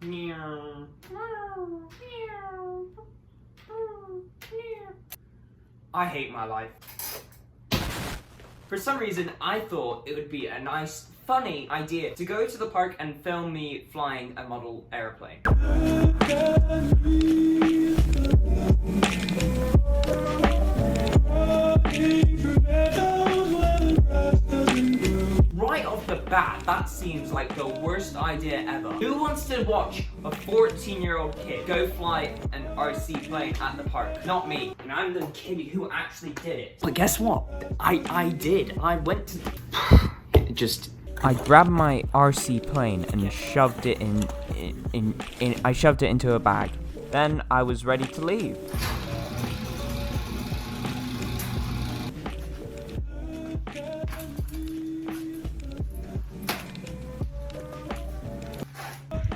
Meow. I hate my life. For some reason, I thought it would be a nice, funny idea to go to the park and film me flying a model airplane. Right off the bat, that seems like the worst idea ever. Who wants to watch a 14-year-old kid go fly an RC plane at the park? Not me. And I'm the kid who actually did it. But guess what? I did. I went to... I grabbed my RC plane and shoved it I shoved it into a bag. Then I was ready to leave.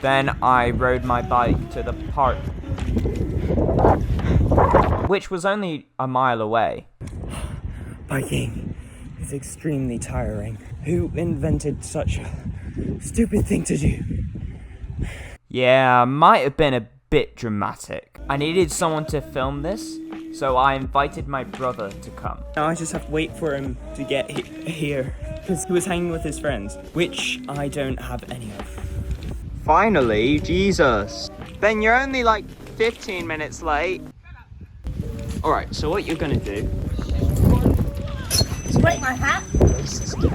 Then I rode my bike to the park, which was only a mile away. Biking is extremely tiring. Who invented such a stupid thing to do? Yeah, might have been a bit dramatic. I needed someone to film this, so I invited my brother to come. Now I just have to wait for him to get here, because he was hanging with his friends, which I don't have any of. Finally, Jesus. Ben, you're only like 15 minutes late. Alright, so what you're gonna do... Break my hat? You're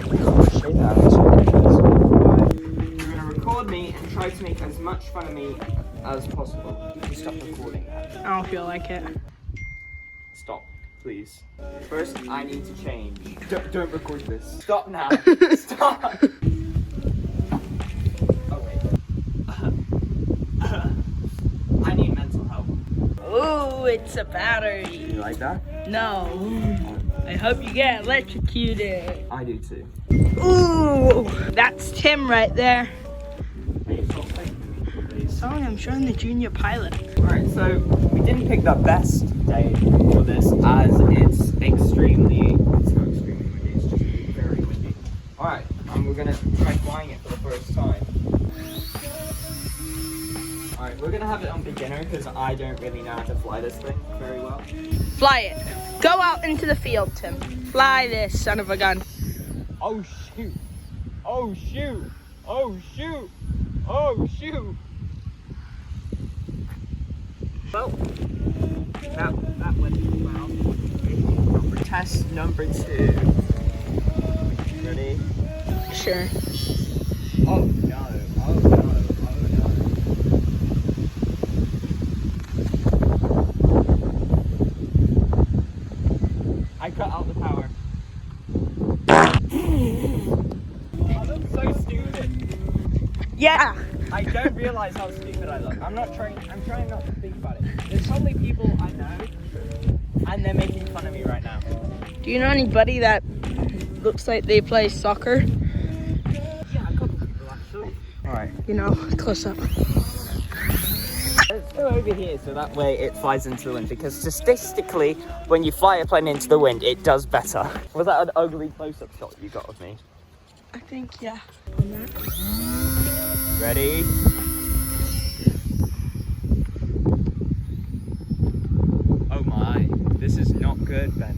gonna record me and try to make as much fun of me as possible. You can stop recording that. I don't feel like it. Stop, please. First, I need to change. Don't record this. Stop now. Stop. I need mental help. Ooh, it's a battery. You like that? No. I hope you get electrocuted. I do too. Ooh, that's Tim right there. Hey, stop playing with me, please. Sorry, I'm showing the junior pilot. Alright, so we didn't pick the best day for this as it's extremely windy. It's just very windy. Alright, and we're gonna try flying it for the first time. Alright, we're gonna have it on beginner because I don't really know how to fly this thing very well. Fly it. Go out into the field, Tim. Fly this son of a gun. Oh shoot! Oh shoot! Oh shoot! Oh shoot! Well, that went well. Test number 2. Ready? Sure. Oh no! Oh no! Oh no! I cut out the power. I look so stupid. Yeah. I don't realize how stupid I look. I'm trying not to think about it. There's probably people I know, and they're making fun of me right now. Do you know anybody that looks like they play soccer? Yeah, a couple people actually. Alright. You know, close up. Let's go over here so that way it flies into the wind, because statistically, when you fly a plane into the wind, it does better. Was that an ugly close-up shot you got of me? I think, yeah. Ready? Oh my, this is not good, Ben.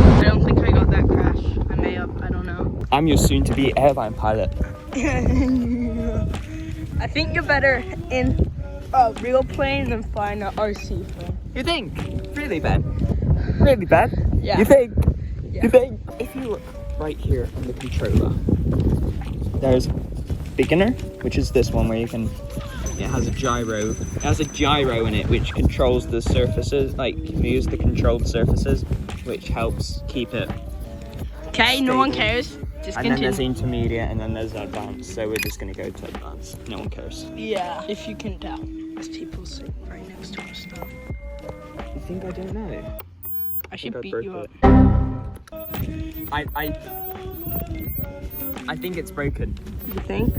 I don't think I got that crash. I may have, I don't know. I'm your soon-to-be airline pilot. I think you're better in a real plane than flying an RC plane. You think? Really, Ben? Really, Ben? Yeah. You think? Yeah. You think? If you look right here on the controller, there's beginner, which is this one where you can, it has a gyro. It has a gyro in it which controls the surfaces, like moves the controlled surfaces, which helps keep it. Okay, no one cares. Just And then there's continue. intermediate and then there's advanced, so we're just gonna go to advanced. No one cares. Yeah, if you can tell. There's people sitting right next to us though. You think I don't know? I should I beat broke you up. it. I think it's broken. You think?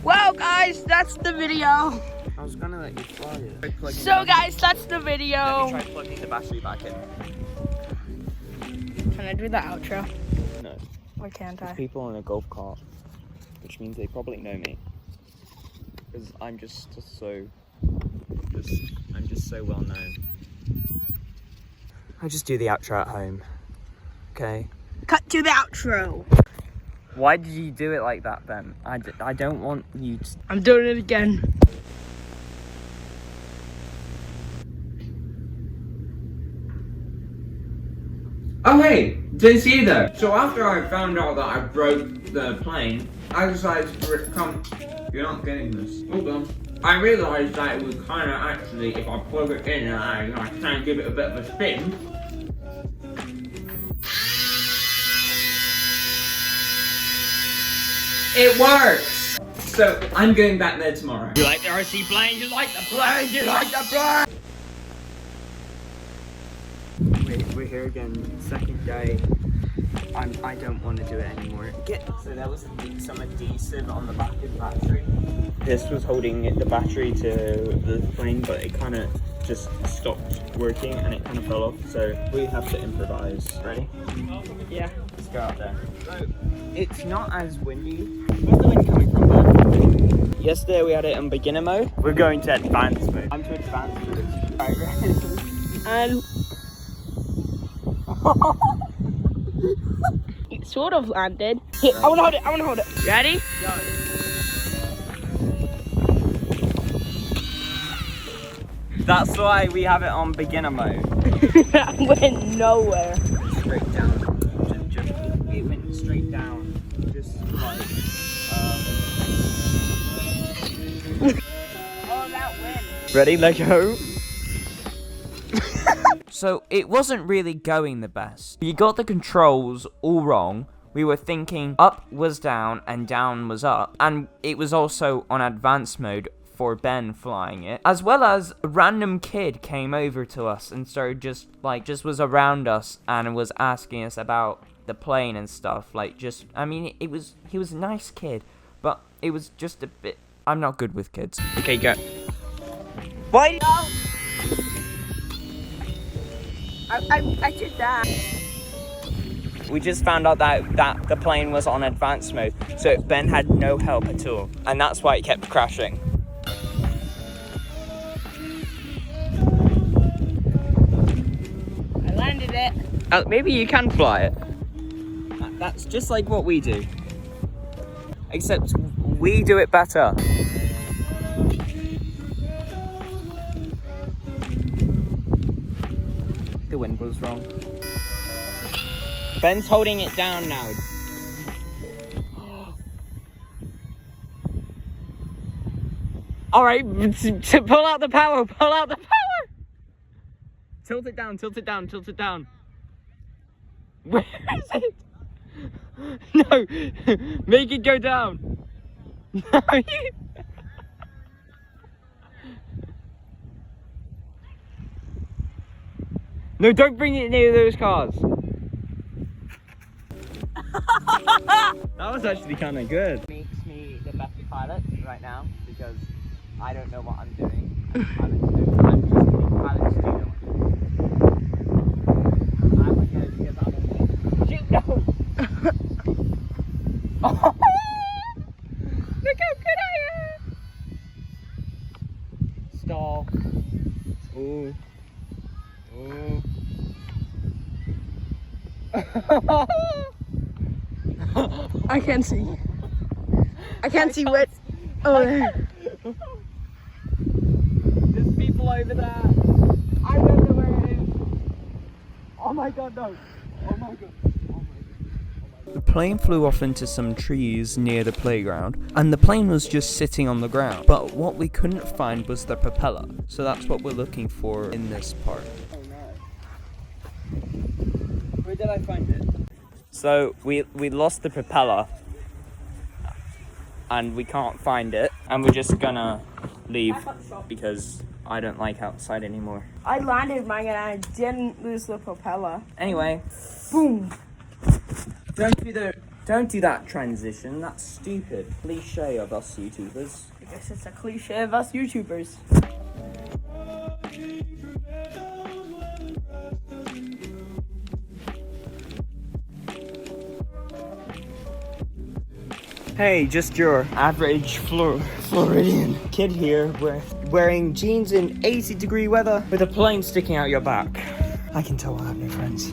Well, guys, that's the video. I was gonna let you fly it. So guys, that's the video. Let me try plugging the battery back in. Can I do the outro? No. Or can't I? People in a golf cart, which means they probably know me. Because I'm just so well known. I'll just do the outro at home. Okay. Cut to the outro. Why did you do it like that, Ben? I don't want you to... I'm doing it again. Oh hey, didn't see you there. So after I found out that I broke the plane, I decided to come. You're not getting this. Hold on. I realised that it would kind of actually, if I plug it in and I kind of give it a bit of a spin. It works! So I'm going back there tomorrow. You like the RC plane? You like the plane? You like the plane? We're here again, second day. I don't want to do it anymore. So there was some adhesive on the back of the battery. This was holding the battery to the plane, but it kind of just stopped working and it kind of fell off. So we have to improvise. Ready? Yeah. Let's go out there. So it's not as windy. Where's the wind coming from there? Yesterday we had it in beginner mode. We're going to advanced mode. I'm to advanced mode. Alright, ready? And it sort of landed. Here, I wanna hold it. Ready? That's why we have it on beginner mode. That went nowhere. Straight down. It went straight down. Just like. Oh, that went. Ready? Let go. So it wasn't really going the best. You got the controls all wrong. We were thinking up was down and down was up. And it was also on advanced mode for Ben flying it. As well as a random kid came over to us and started just was around us and was asking us about the plane and stuff. He was a nice kid, but it was just a bit... I'm not good with kids. Okay, go. Why? I did that. We just found out that the plane was on advanced mode, so Ben had no help at all, and that's why it kept crashing. I landed it. Maybe you can fly it. That's just like what we do, except we do it better. The wind was wrong. Ben's holding it down now. Alright, pull out the power, pull out the power! Tilt it down, tilt it down, tilt it down. Where is it? No, make it go down. No, No, don't bring it near those cars. That was actually kind of good. Makes me the best pilot right now because I don't know what I'm doing. I'm just kidding. Pilots do know what they're doing. I'm okay because I'm a shoot, no! Oh. Look how good I am! Stall. Ooh. Ooh. I can't see. I can't see what. Oh, there. There's people over there. I don't know where it is. Oh my god, no. Oh my god. The plane flew off into some trees near the playground, and the plane was just sitting on the ground. But what we couldn't find was the propeller, so that's what we're looking for in this part. Oh no. Where did I find it? So we lost the propeller, and we can't find it, and we're just gonna leave because I don't like outside anymore. I landed mine and I didn't lose the propeller. Anyway, Boom. don't do that transition. That's stupid. Cliche of us YouTubers. Guess it's a cliche of us YouTubers. Hey, just your average Floridian kid here wearing jeans in 80-degree weather with a plane sticking out your back. I can tell I have no friends.